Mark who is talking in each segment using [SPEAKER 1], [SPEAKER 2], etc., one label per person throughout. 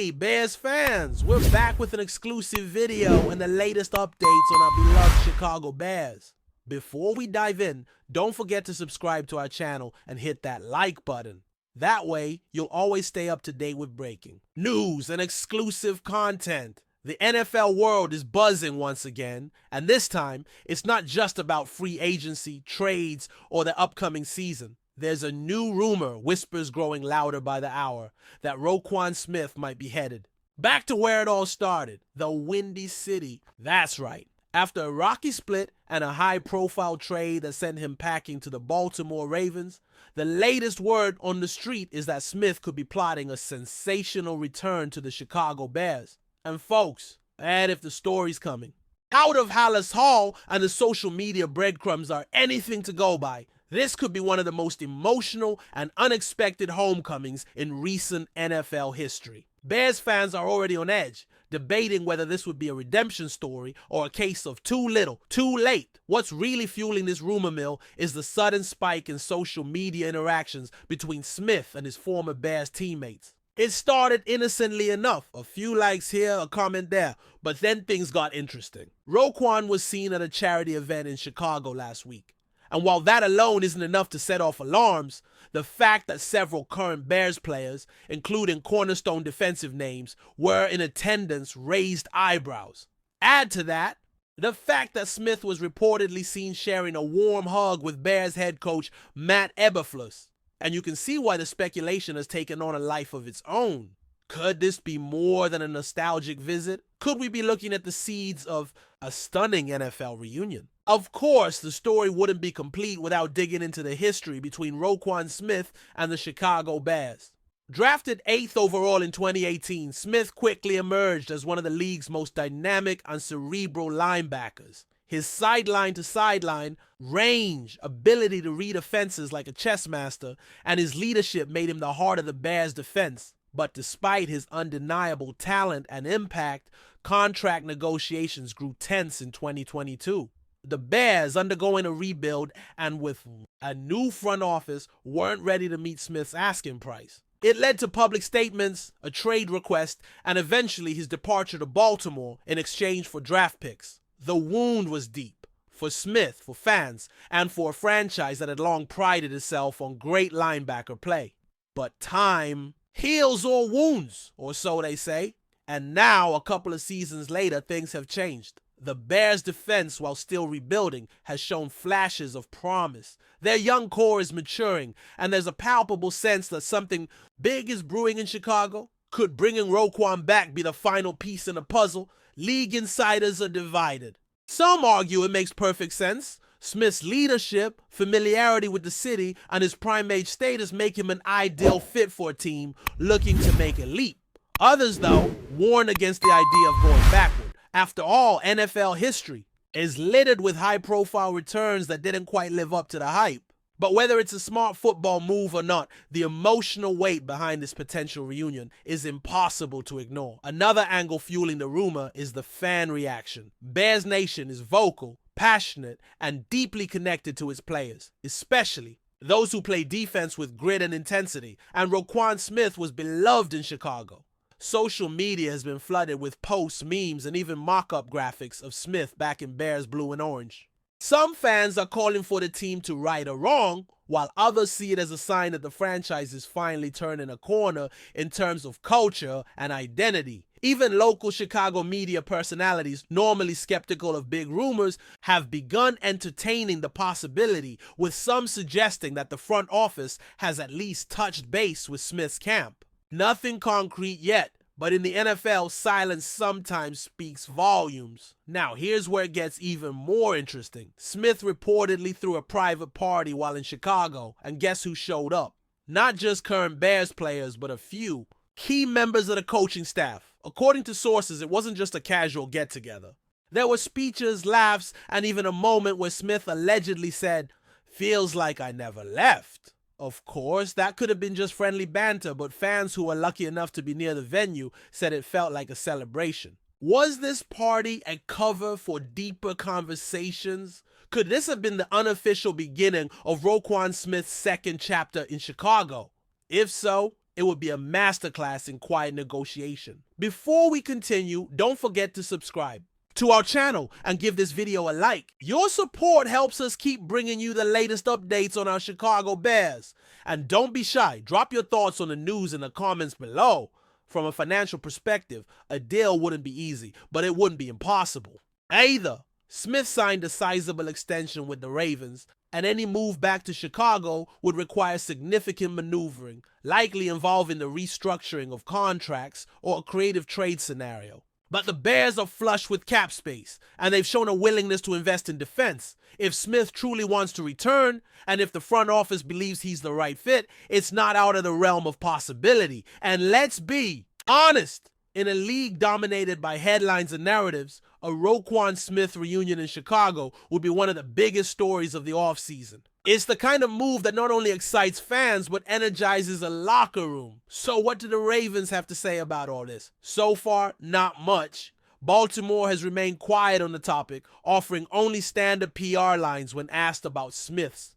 [SPEAKER 1] Hey Bears fans, we're back with an exclusive video and the latest updates on our beloved Chicago Bears. Before we dive in, don't forget to subscribe to our channel and hit that like button. That way, you'll always stay up to date with breaking news and exclusive content. The NFL world is buzzing once again, and this time, it's not just about free agency, trades, or the upcoming season. There's a new rumor, whispers growing louder by the hour, that ROQUAN Smith might be headed. Back to where it all started, the Windy City. That's right. After a rocky split and a high-profile trade that sent him packing to the Baltimore Ravens, the latest word on the street is that Smith could be plotting a sensational return to the Chicago Bears. And folks, and if the story's coming, out of Hallis Hall and the social media breadcrumbs are anything to go by, this could be one of the most emotional and unexpected homecomings in recent NFL history. Bears fans are already on edge, debating whether this would be a redemption story or a case of too little, too late. What's really fueling this rumor mill is the sudden spike in social media interactions between Smith and his former Bears teammates. It started innocently enough, a few likes here, a comment there, but then things got interesting. ROQUAN was seen at a charity event in Chicago last week. And while that alone isn't enough to set off alarms, the fact that several current Bears players, including cornerstone defensive names, were in attendance raised eyebrows. Add to that, the fact that Smith was reportedly seen sharing a warm hug with Bears head coach Matt Eberflus. And you can see why the speculation has taken on a life of its own. Could this be more than a nostalgic visit? Could we be looking at the seeds of a stunning NFL reunion? Of course, the story wouldn't be complete without digging into the history between ROQUAN Smith and the Chicago Bears. Drafted 8th overall in 2018, Smith quickly emerged as one of the league's most dynamic and cerebral linebackers. His sideline-to-sideline range, ability to read offenses like a chess master, and his leadership made him the heart of the Bears' defense. But despite his undeniable talent and impact, contract negotiations grew tense in 2022. The Bears, undergoing a rebuild and with a new front office, weren't ready to meet Smith's asking price. It led to public statements, a trade request, and eventually his departure to Baltimore in exchange for draft picks. The wound was deep for Smith, for fans, and for a franchise that had long prided itself on great linebacker play. But time heals all wounds, or so they say. And now, a couple of seasons later, things have changed. The Bears' defense, while still rebuilding, has shown flashes of promise. Their young core is maturing, and there's a palpable sense that something big is brewing in Chicago. Could bringing ROQUAN back be the final piece in the puzzle? League insiders are divided. Some argue it makes perfect sense. Smith's leadership, familiarity with the city, and his prime-age status make him an ideal fit for a team looking to make a leap. Others, though, warn against the idea of going backward. After all, NFL history is littered with high-profile returns that didn't quite live up to the hype. But whether it's a smart football move or not, the emotional weight behind this potential reunion is impossible to ignore. Another angle fueling the rumor is the fan reaction. Bears Nation is vocal, passionate, and deeply connected to its players, especially those who play defense with grit and intensity, and ROQUAN Smith was beloved in Chicago. Social media has been flooded with posts, memes, and even mock-up graphics of Smith back in Bears blue and orange. Some fans are calling for the team to right a wrong, while others see it as a sign that the franchise is finally turning a corner in terms of culture and identity. Even local Chicago media personalities, normally skeptical of big rumors, have begun entertaining the possibility, with some suggesting that the front office has at least touched base with Smith's camp. Nothing concrete yet, but in the NFL, silence sometimes speaks volumes. Now, here's where it gets even more interesting. Smith reportedly threw a private party while in Chicago, and guess who showed up? Not just current Bears players, but a few key members of the coaching staff. According to sources, it wasn't just a casual get-together. There were speeches, laughs, and even a moment where Smith allegedly said, "Feels like I never left." Of course, that could have been just friendly banter, but fans who were lucky enough to be near the venue said it felt like a celebration. Was this party a cover for deeper conversations? Could this have been the unofficial beginning of ROQUAN Smith's second chapter in Chicago? If so, It would be a masterclass in quiet negotiation. Before we continue, don't forget to subscribe to our channel and give this video a like. Your support helps us keep bringing you the latest updates on our Chicago Bears. And don't be shy, drop your thoughts on the news in the comments below. From a financial perspective, a deal wouldn't be easy, but it wouldn't be impossible either. Smith signed a sizable extension with the Ravens, and any move back to Chicago would require significant maneuvering, likely involving the restructuring of contracts or a creative trade scenario. But the Bears are flush with cap space, and they've shown a willingness to invest in defense. If Smith truly wants to return, and if the front office believes he's the right fit, it's not out of the realm of possibility. And let's be honest, in a league dominated by headlines and narratives, a ROQUAN Smith reunion in Chicago would be one of the biggest stories of the offseason. It's the kind of move that not only excites fans, but energizes a locker room. So what do the Ravens have to say about all this? So far, not much. Baltimore has remained quiet on the topic, offering only standard PR lines when asked about Smith's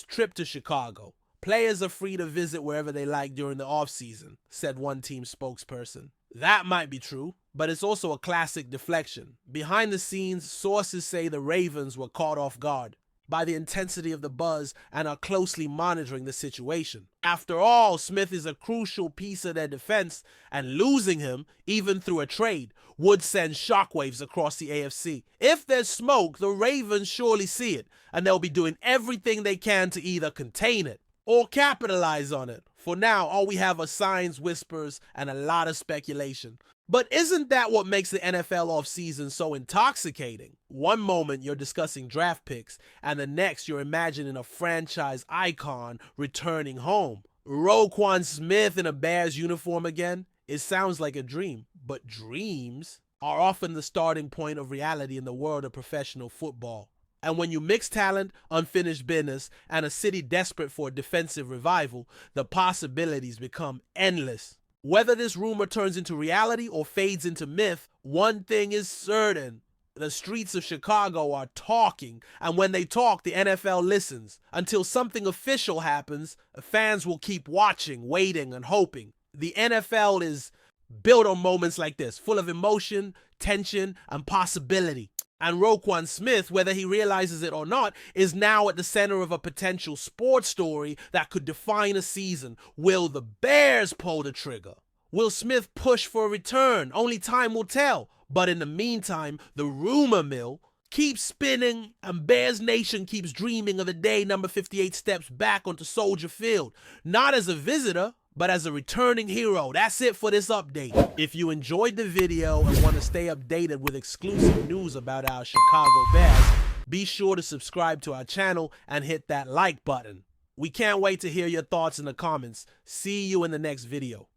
[SPEAKER 1] trip to Chicago. Players are free to visit wherever they like during the offseason, said one team spokesperson. That might be true, but it's also a classic deflection. Behind the scenes, sources say the Ravens were caught off guard by the intensity of the buzz and are closely monitoring the situation. After all, Smith is a crucial piece of their defense, and losing him, even through a trade, would send shockwaves across the AFC. If there's smoke, the Ravens surely see it, and they'll be doing everything they can to either contain it or capitalize on it. For now, all we have are signs, whispers, and a lot of speculation. But isn't that what makes the NFL offseason so intoxicating? One moment you're discussing draft picks, and the next you're imagining a franchise icon returning home. ROQUAN Smith in a Bears uniform again? It sounds like a dream, but dreams are often the starting point of reality in the world of professional football. And when you mix talent, unfinished business, and a city desperate for a defensive revival, the possibilities become endless. Whether this rumor turns into reality or fades into myth, one thing is certain. The streets of Chicago are talking, and when they talk, the NFL listens. Until something official happens, fans will keep watching, waiting, and hoping. The NFL is built on moments like this, full of emotion, tension, and possibility. And ROQUAN Smith, whether he realizes it or not, is now at the center of a potential sports story that could define a season. Will the Bears pull the trigger? Will Smith push for a return? Only time will tell. But in the meantime, the rumor mill keeps spinning, and Bears Nation keeps dreaming of the day number 58 steps back onto Soldier Field. Not as a visitor, but as a returning hero. That's it for this update. If you enjoyed the video and want to stay updated with exclusive news about our Chicago Bears, be sure to subscribe to our channel and hit that like button. We can't wait to hear your thoughts in the comments. See you in the next video.